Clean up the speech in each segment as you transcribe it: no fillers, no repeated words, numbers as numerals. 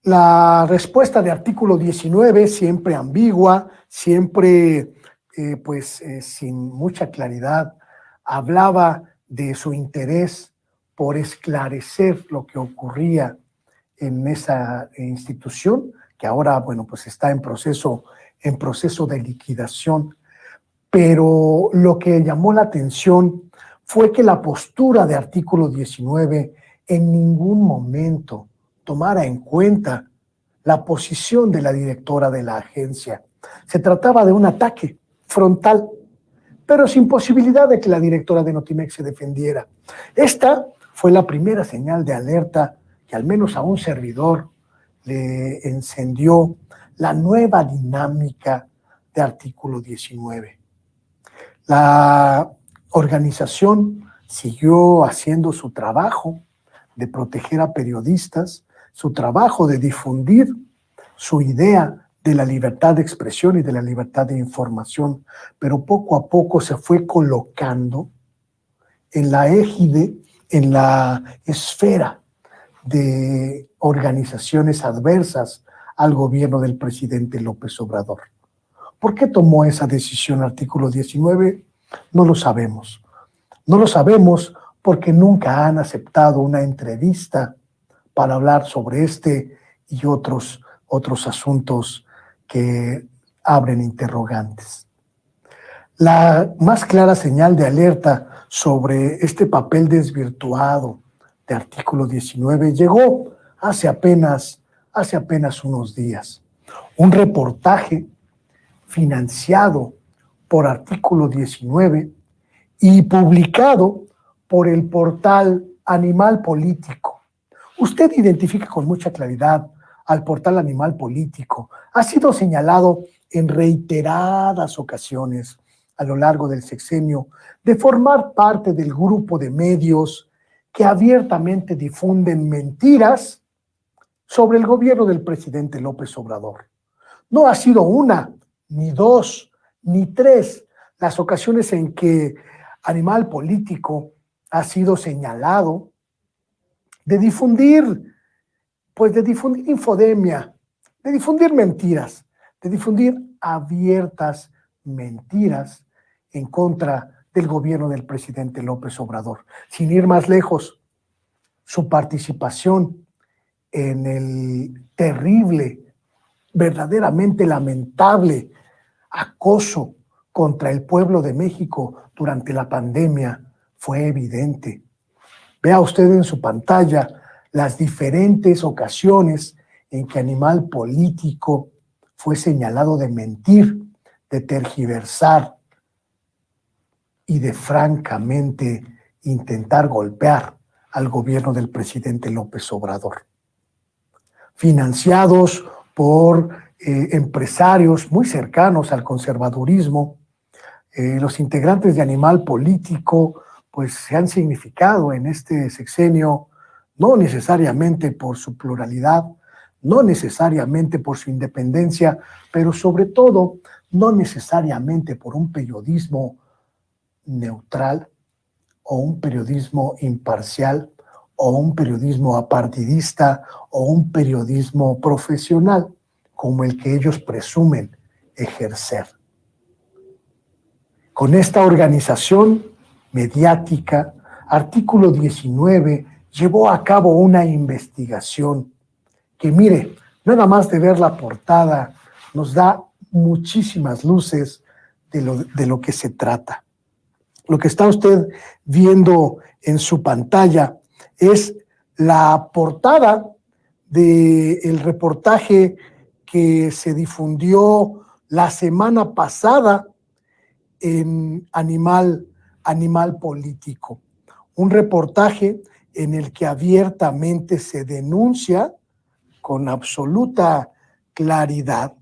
La respuesta de artículo 19, siempre ambigua, siempre sin mucha claridad, hablaba de su interés por esclarecer lo que ocurría en esa institución, que ahora, bueno, pues está en proceso de liquidación. Pero lo que llamó la atención fue que la postura de artículo 19 en ningún momento tomara en cuenta la posición de la directora de la agencia. Se trataba de un ataque frontal, pero sin posibilidad de que la directora de Notimex se defendiera. Esta fue la primera señal de alerta que al menos a un servidor le encendió la nueva dinámica de artículo 19. La organización siguió haciendo su trabajo de proteger a periodistas, su trabajo de difundir su idea de la libertad de expresión y de la libertad de información, pero poco a poco se fue colocando en la égide, en la esfera de organizaciones adversas al gobierno del presidente López Obrador. ¿Por qué tomó esa decisión artículo 19? No lo sabemos. No lo sabemos porque nunca han aceptado una entrevista para hablar sobre este y otros asuntos que abren interrogantes. La más clara señal de alerta sobre este papel desvirtuado de artículo 19 llegó hace apenas unos días. Un reportaje financiado por artículo 19 y publicado por el portal Animal Político. Usted identifica con mucha claridad al portal Animal Político. Ha sido señalado en reiteradas ocasiones a lo largo del sexenio de formar parte del grupo de medios que abiertamente difunden mentiras sobre el gobierno del presidente López Obrador. No ha sido una, ni dos, ni tres las ocasiones en que Animal Político ha sido señalado de difundir infodemia, de difundir mentiras, de difundir abiertas mentiras en contra del gobierno del presidente López Obrador. Sin ir más lejos, su participación en el terrible, verdaderamente lamentable acoso contra el pueblo de México durante la pandemia fue evidente. Vea usted en su pantalla las diferentes ocasiones en que Animal Político fue señalado de mentir, de tergiversar y de francamente intentar golpear al gobierno del presidente López Obrador. Financiados por empresarios muy cercanos al conservadurismo, los integrantes de Animal Político pues se han significado en este sexenio no necesariamente por su pluralidad, no necesariamente por su independencia, pero sobre todo no necesariamente por un periodismo neutral o un periodismo imparcial o un periodismo apartidista o un periodismo profesional como el que ellos presumen ejercer. Con esta organización mediática, artículo 19 llevó a cabo una investigación que, mire, nada más de ver la portada nos da muchísimas luces de lo que se trata. Lo que está usted viendo en su pantalla es la portada del reportaje que se difundió la semana pasada en Animal Político. Un reportaje en el que abiertamente se denuncia con absoluta claridad,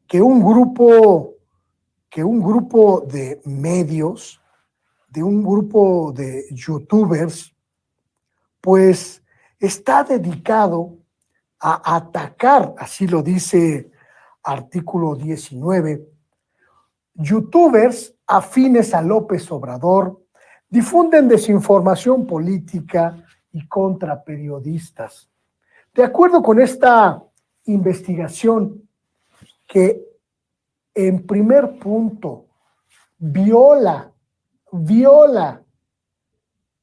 que un grupo de medios, de un grupo de youtubers, pues está dedicado a atacar, así lo dice artículo 19, youtubers afines a López Obrador difunden desinformación política y contra periodistas. De acuerdo con esta investigación que en primer punto viola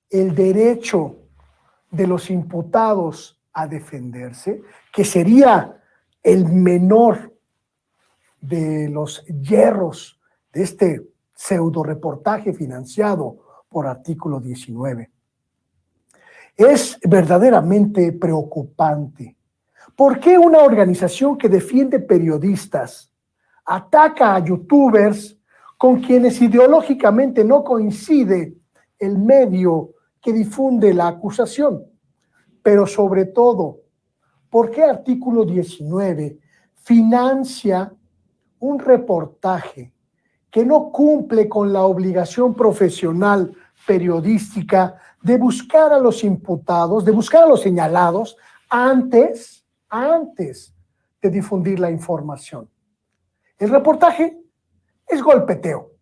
el derecho de los imputados a defenderse, que sería el menor de los yerros de este pseudo reportaje financiado por Artículo 19. Es verdaderamente preocupante. ¿Por qué una organización que defiende periodistas ataca a youtubers con quienes ideológicamente no coincide el medio que difunde la acusación? Pero sobre todo, ¿por qué Artículo 19 financia un reportaje que no cumple con la obligación profesional periodística de buscar a los imputados, de buscar a los señalados antes de difundir la información? El reportaje es golpeteo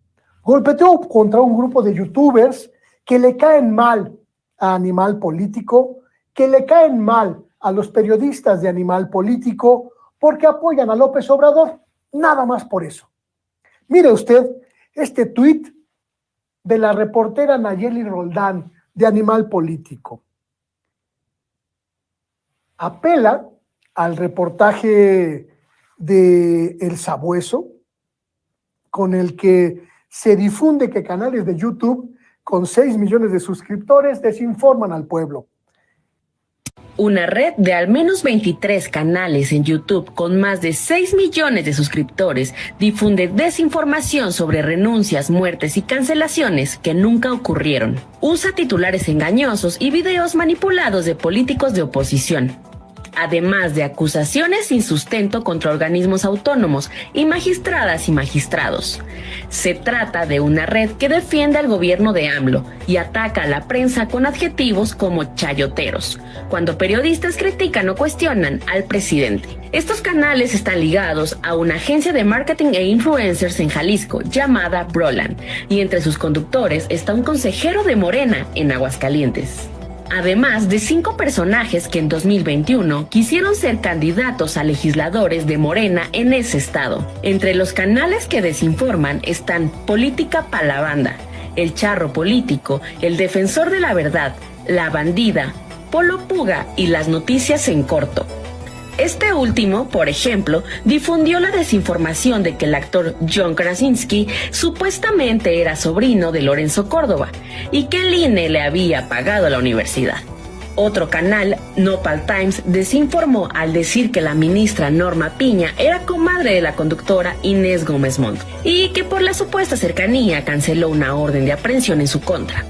contra un grupo de youtubers que le caen mal a Animal Político, que le caen mal a los periodistas de Animal Político porque apoyan a López Obrador, nada más por eso. Mire usted este tuit de la reportera Nayeli Roldán de Animal Político. Apela al reportaje de El Sabueso, con el que se difunde que canales de YouTube con 6 millones de suscriptores desinforman al pueblo. Una red de al menos 23 canales en YouTube con más de 6 millones de suscriptores difunde desinformación sobre renuncias, muertes y cancelaciones que nunca ocurrieron. Usa titulares engañosos y videos manipulados de políticos de oposición, además de acusaciones sin sustento contra organismos autónomos y magistradas y magistrados. Se trata de una red que defiende al gobierno de AMLO y ataca a la prensa con adjetivos como chayoteros, cuando periodistas critican o cuestionan al presidente. Estos canales están ligados a una agencia de marketing e influencers en Jalisco llamada Broland, y entre sus conductores está un consejero de Morena en Aguascalientes. Además de 5 personajes que en 2021 quisieron ser candidatos a legisladores de Morena en ese estado. Entre los canales que desinforman están Política pa' la Banda, El Charro Político, El Defensor de la Verdad, La Bandida, Polo Puga y Las Noticias en Corto. Este último, por ejemplo, difundió la desinformación de que el actor John Krasinski supuestamente era sobrino de Lorenzo Córdoba y que el INE le había pagado la universidad. Otro canal, Nopal Times, desinformó al decir que la ministra Norma Piña era comadre de la conductora Inés Gómez Montt y que por la supuesta cercanía canceló una orden de aprehensión en su contra.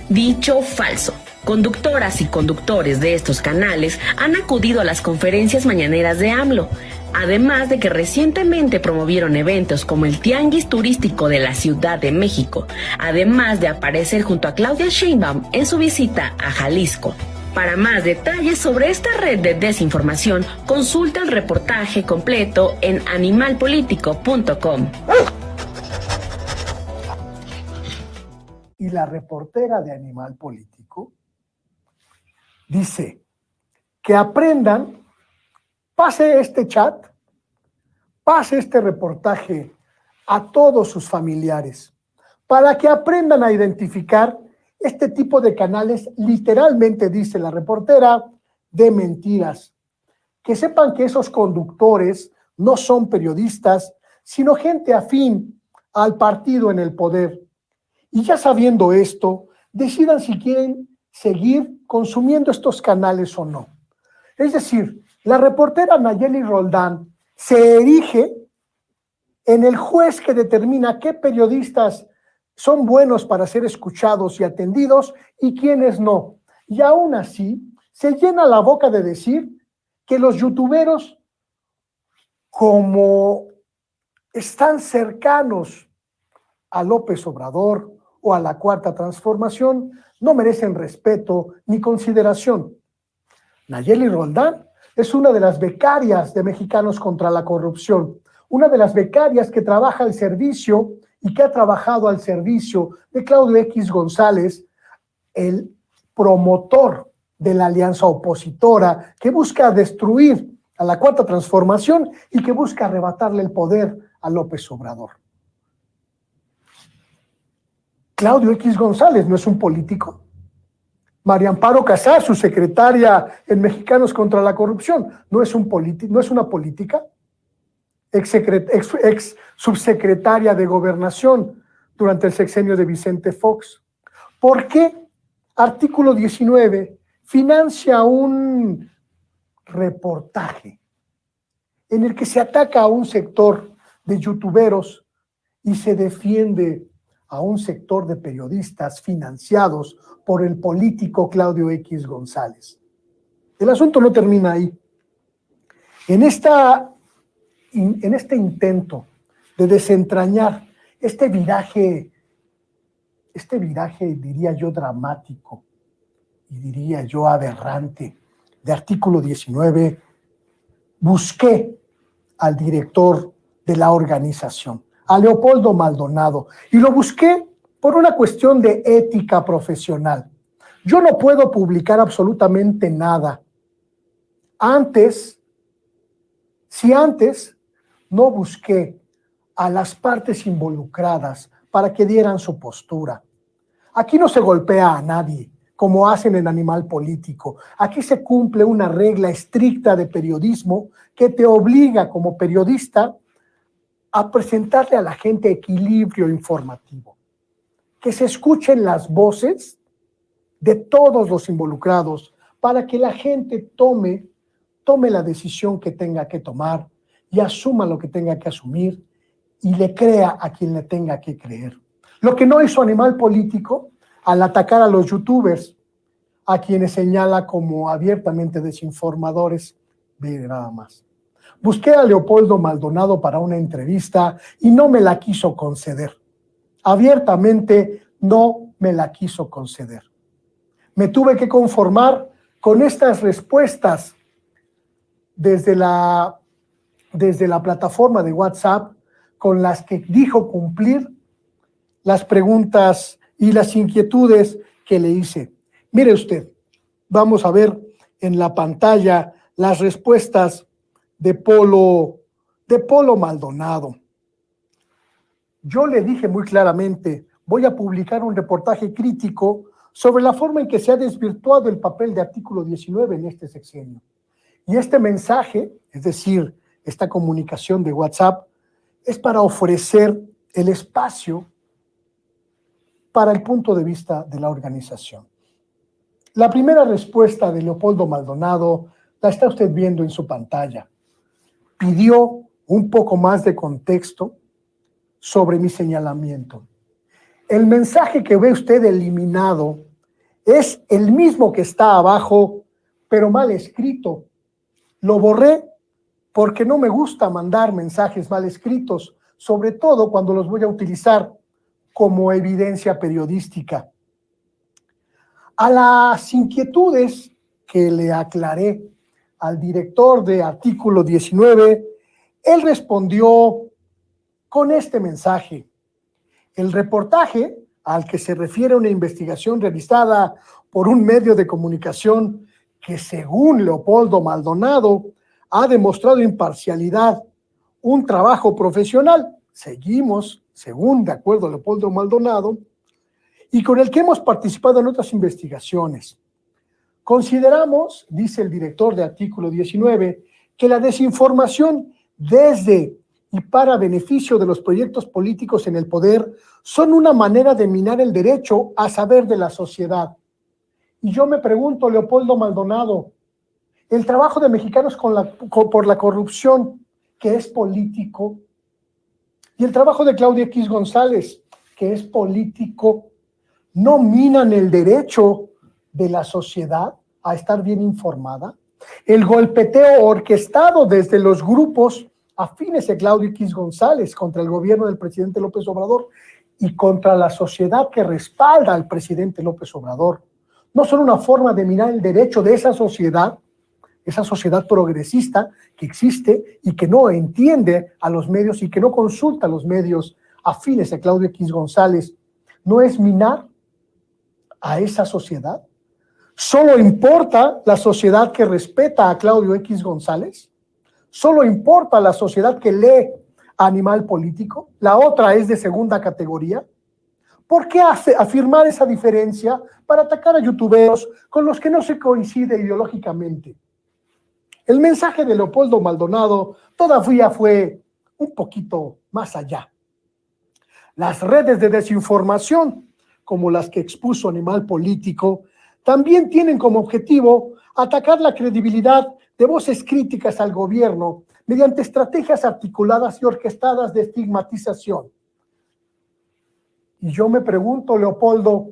Dicho falso. Conductoras y conductores de estos canales han acudido a las conferencias mañaneras de AMLO, además de que recientemente promovieron eventos como el Tianguis Turístico de la Ciudad de México, además de aparecer junto a Claudia Sheinbaum en su visita a Jalisco. Para más detalles sobre esta red de desinformación, consulta el reportaje completo en animalpolitico.com. Y la reportera de Animal Político dice que aprendan, pase este chat, pase este reportaje a todos sus familiares, para que aprendan a identificar este tipo de canales, literalmente dice la reportera, de mentiras. Que sepan que esos conductores no son periodistas, sino gente afín al partido en el poder. Y ya sabiendo esto, decidan si quieren seguir consumiendo estos canales o no. Es decir, la reportera Nayeli Roldán se erige en el juez que determina qué periodistas son buenos para ser escuchados y atendidos y quiénes no. Y aún así, se llena la boca de decir que los youtuberos, como están cercanos a López Obrador o a la Cuarta Transformación, no merecen respeto ni consideración. Nayeli Roldán es una de las becarias de Mexicanos contra la Corrupción, una de las becarias que trabaja al servicio y que ha trabajado al servicio de Claudio X González el promotor de la alianza opositora que busca destruir a la Cuarta Transformación y que busca arrebatarle el poder a López Obrador. Claudio X González no es un político. María Amparo Casar, su secretaria en Mexicanos contra la Corrupción, no es una política. Ex subsecretaria de Gobernación durante el sexenio de Vicente Fox. ¿Por qué Artículo 19 financia un reportaje en el que se ataca a un sector de youtuberos y se defiende a un sector de periodistas financiados por el político Claudio X González? El asunto no termina ahí. En este intento de desentrañar este viraje, diría yo, dramático y diría yo aberrante de Artículo 19, busqué al director de la organización, a Leopoldo Maldonado, y lo busqué por una cuestión de ética profesional. Yo no puedo publicar absolutamente nada si antes no busqué a las partes involucradas para que dieran su postura. Aquí no se golpea a nadie, como hacen en Animal Político. Aquí se cumple una regla estricta de periodismo que te obliga como periodista a presentarle a la gente equilibrio informativo. Que se escuchen las voces de todos los involucrados para que la gente tome la decisión que tenga que tomar y asuma lo que tenga que asumir y le crea a quien le tenga que creer. Lo que no hizo Animal Político al atacar a los youtubers, a quienes señala como abiertamente desinformadores, ve nada más. Busqué a Leopoldo Maldonado para una entrevista y no me la quiso conceder. Abiertamente no me la quiso conceder. Me tuve que conformar con estas respuestas desde la plataforma de WhatsApp, con las que dijo cumplir las preguntas y las inquietudes que le hice. Mire usted, vamos a ver en la pantalla las respuestas de Polo Maldonado. Yo le dije muy claramente, voy a publicar un reportaje crítico sobre la forma en que se ha desvirtuado el papel de Artículo 19 en este sexenio. Y este mensaje, es decir, esta comunicación de WhatsApp, es para ofrecer el espacio para el punto de vista de la organización. La primera respuesta de Leopoldo Maldonado la está usted viendo en su pantalla. Pidió un poco más de contexto sobre mi señalamiento. El mensaje que ve usted eliminado es el mismo que está abajo, pero mal escrito. Lo borré porque no me gusta mandar mensajes mal escritos, sobre todo cuando los voy a utilizar como evidencia periodística. A las inquietudes que le aclaré al director de Artículo 19, él respondió con este mensaje. El reportaje al que se refiere una investigación realizada por un medio de comunicación que, según Leopoldo Maldonado, ha demostrado imparcialidad, un trabajo profesional, seguimos, según de acuerdo a Leopoldo Maldonado, y con el que hemos participado en otras investigaciones. Consideramos, dice el director de Artículo 19, que la desinformación desde y para beneficio de los proyectos políticos en el poder son una manera de minar el derecho a saber de la sociedad. Y yo me pregunto, Leopoldo Maldonado, el trabajo de Mexicanos por la Corrupción, que es político, y el trabajo de Claudio X González, que es político, ¿no minan el derecho de la sociedad a estar bien informada? El golpeteo orquestado desde los grupos afines a Claudio X González contra el gobierno del presidente López Obrador y contra la sociedad que respalda al presidente López Obrador, no son una forma de minar el derecho de esa sociedad progresista que existe y que no entiende a los medios y que no consulta a los medios afines a Claudio X González. ¿No es minar a esa sociedad? ¿Solo importa la sociedad que respeta a Claudio X González? ¿Solo importa la sociedad que lee a Animal Político? ¿La otra es de segunda categoría? ¿Por qué afirmar esa diferencia para atacar a youtuberos con los que no se coincide ideológicamente? El mensaje de Leopoldo Maldonado todavía fue un poquito más allá. Las redes de desinformación, como las que expuso Animal Político, también tienen como objetivo atacar la credibilidad de voces críticas al gobierno mediante estrategias articuladas y orquestadas de estigmatización. Y yo me pregunto, Leopoldo,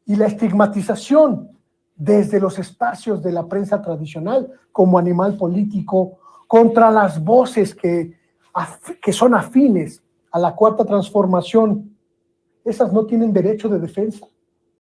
¿y la estigmatización desde los espacios de la prensa tradicional, como Animal Político, contra las voces que son afines a la Cuarta Transformación, esas no tienen derecho de defensa?